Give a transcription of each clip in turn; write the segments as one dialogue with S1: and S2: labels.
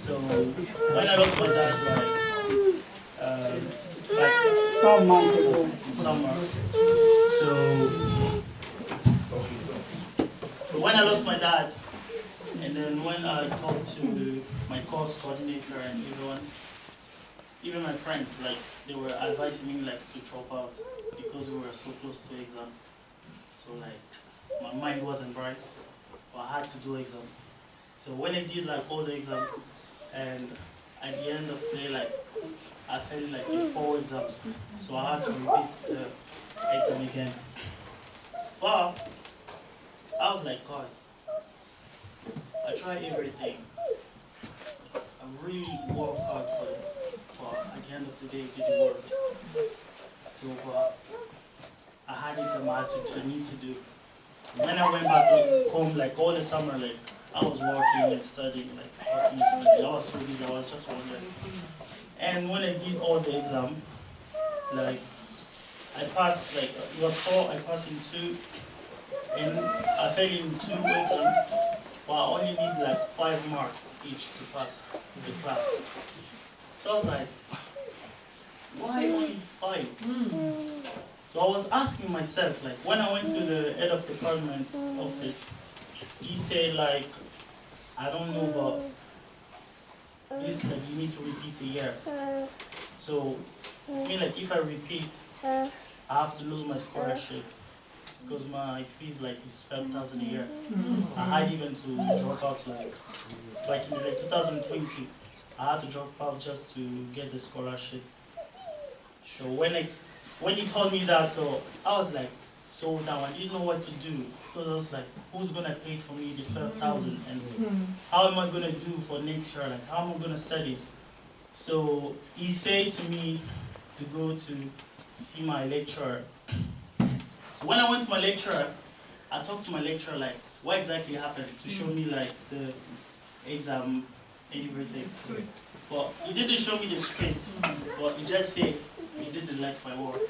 S1: So when I lost my dad, like
S2: Some months ago.
S1: in summer. So when I lost my dad, and then when I talked to my course coordinator and everyone, even my friends, like they were advising me like to drop out because we were so close to exam. So like my mind wasn't bright, but I had to do exam. So when I did like all the exam, and at the end of the day, like I failed like in 4 exams, so I had to repeat the exam again. But I was like, God, I tried everything. I really worked hard for it, but at the end of the day, it didn't work. So I had exam I need to do. So when I went back home, like all the summer, like I was working and studying, like working and studying. I was so busy, I was just wondering. And when I did all the exam, like I passed, like it was 4, I passed in 2, and I failed in 2 exams, but I only need like 5 marks each to pass the class. So I was like, why only 5? So I was asking myself, like when I went to the head of department office, he said like, I don't know, but this like you need to repeat a year. So it means like if I repeat, I have to lose my scholarship because my fees like is 12,000 a year. I had even to drop out like in like 2020, I had to drop out just to get the scholarship. So when he told me that, so I was like so down. I didn't know what to do because I was like, who's gonna pay for me the 12,000, and how am I gonna do for next year? Like how am I gonna study? So he said to me to go to see my lecturer. So when I went to my lecturer, I talked to my lecturer like what exactly happened to show me like the exam and everything. But he didn't show me the script, but he just said he didn't like my work.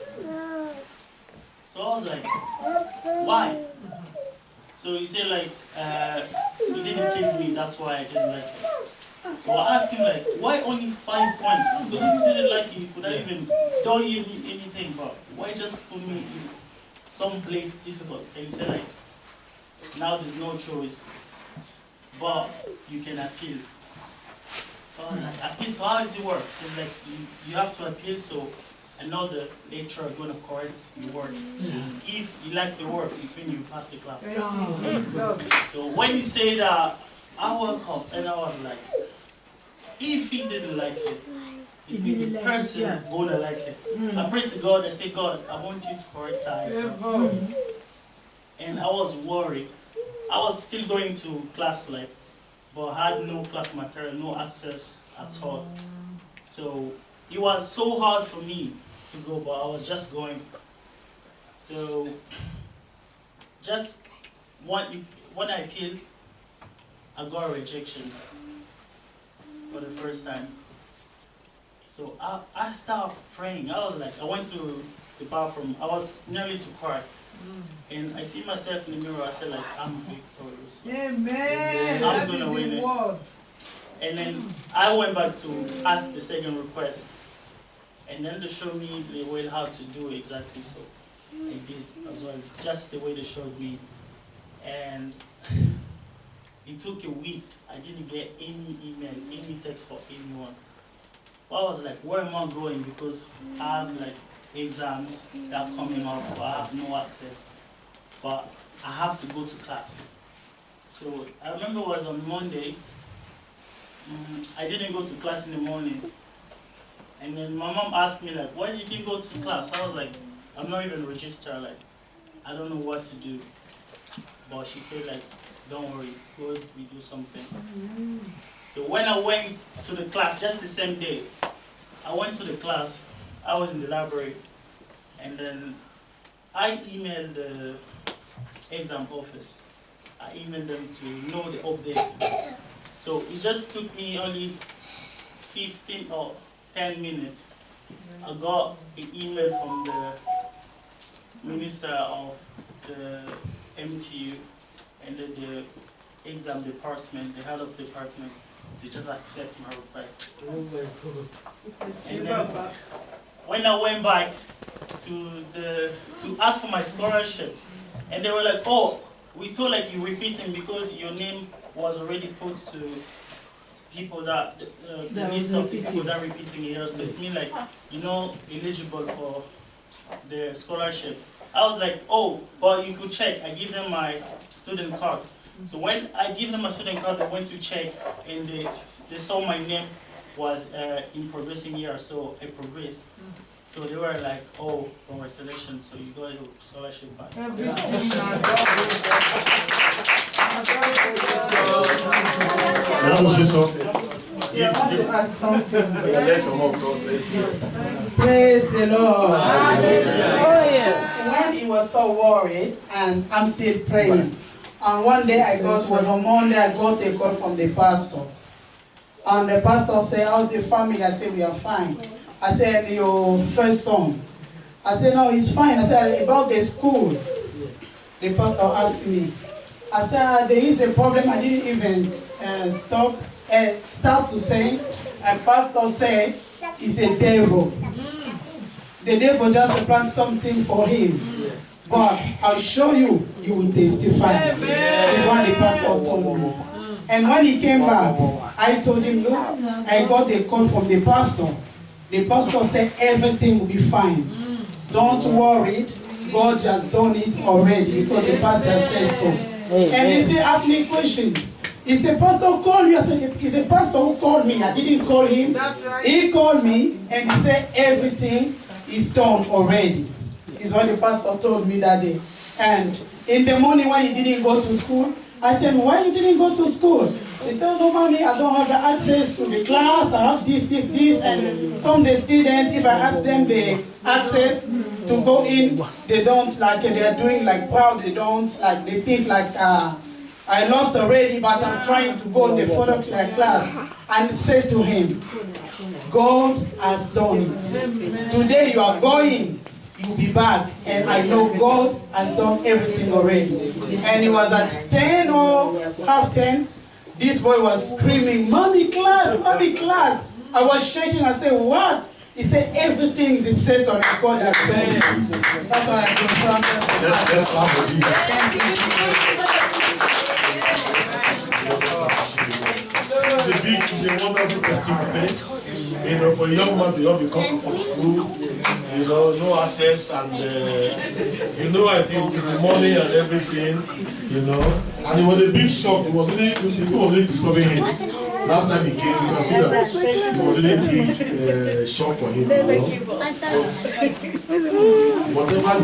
S1: So I was like, why? So he said like, he didn't please me, that's why I didn't like it. So I asked him like, why only 5 points? Because if you didn't like it, you could have even done anything, but why just put me in some place difficult? And he said like, now there's no choice, but you can appeal. So I was like, appeal, so how does it work? So like, you have to appeal, so another lecturer going to correct your work. So if you like your work, it means you pass the class. So when he said that, I woke up and I was like, if he didn't like it, it's the person going to like it. I prayed to God, I said, God, I want you to correct that answer. And I was worried. I was still going to class, like, but I had no class material, no access at all. So it was so hard for me to go, but I was just going. So just when I appealed, I got a rejection for the first time. So I started praying. I was like, I went to the bathroom. I was nearly to cry. And I see myself in the mirror. I said like, I'm victorious.
S2: Amen.
S1: I'm gonna win it. And then I went back to ask the second request. And then they showed me the way how to do exactly, so I did as well, just the way they showed me. And it took a week. I didn't get any email, any text for anyone. Well, I was like, where am I going? Because I have like exams that are coming up, but I have no access. But I have to go to class. So I remember it was on Monday. I didn't go to class in the morning. And then my mom asked me like, why did you go to class? I was like, I'm not even registered, like, I don't know what to do. But she said like, don't worry, God will do something. So when I went to the class, just the same day, I went to the class, I was in the library, and then I emailed the exam office. I emailed them to know the update. So it just took me only 15 or 10 minutes. I got an email from the minister of the MTU and then the exam department, the head of department. they just accept my request. And then when I went back to ask for my scholarship, and they were like, oh, we thought like you repeating because your name was already put to people that the list of people that repeating here, so it means like eligible for the scholarship. I was like, oh, but you could check. I give them my student card. So when I give them my student card, they went to check and they saw my name was in progressing year, so I progressed. So they were like, oh, congratulations, so you got your scholarship back.
S2: Can
S3: I say something?
S2: I want to add something.
S3: Let someone come, let's hear.
S2: Praise the Lord.
S4: Oh yeah.
S2: When he was so worried, and I'm still praying, and one day was on Monday, I got a call from the pastor. And the pastor said, how's the family? I said, we are fine. I said, your first son. I said, no, he's fine. I said, about the school. The pastor asked me. I said, there is a problem. I didn't even start to say. And pastor said, it's a devil. The devil just planned something for him. But I'll show you, you will testify. Is what the pastor told me. And when he came back, I told him, look, I got a call from the pastor. The pastor said everything will be fine. Don't worry, God has done it already because the pastor says so. And he still asked me a question. Is the pastor called you? I said, it's the pastor who called me. I didn't call him. That's right. He called me and he said everything is done already. Is what the pastor told me that day. And in the morning when he didn't go to school, I told him, why you didn't go to school? He said, no, mommy, I don't have the access to the class. I have this. And some of the students, if I ask them the access to go in, they don't, like, they're doing like proud. They don't, like, they think like, I lost already, but I'm trying to go in the photo class. And say to him, God has done it. Today you are going. You'll be back, and I know God has done everything already. And it was at 10 or half 10, this boy was screaming, Mommy class, Mommy class. I was shaking, I said, what? He said, everything is set on God has done it. That's why I do.
S3: Let's clap for Jesus. It's a wonderful testimony. For a young man to not be coming from school, no access, and I think the money and everything, and it was a big shock. It was really, people were really disturbing him. Last time he came, you can see that it was really a shock for him. Whatever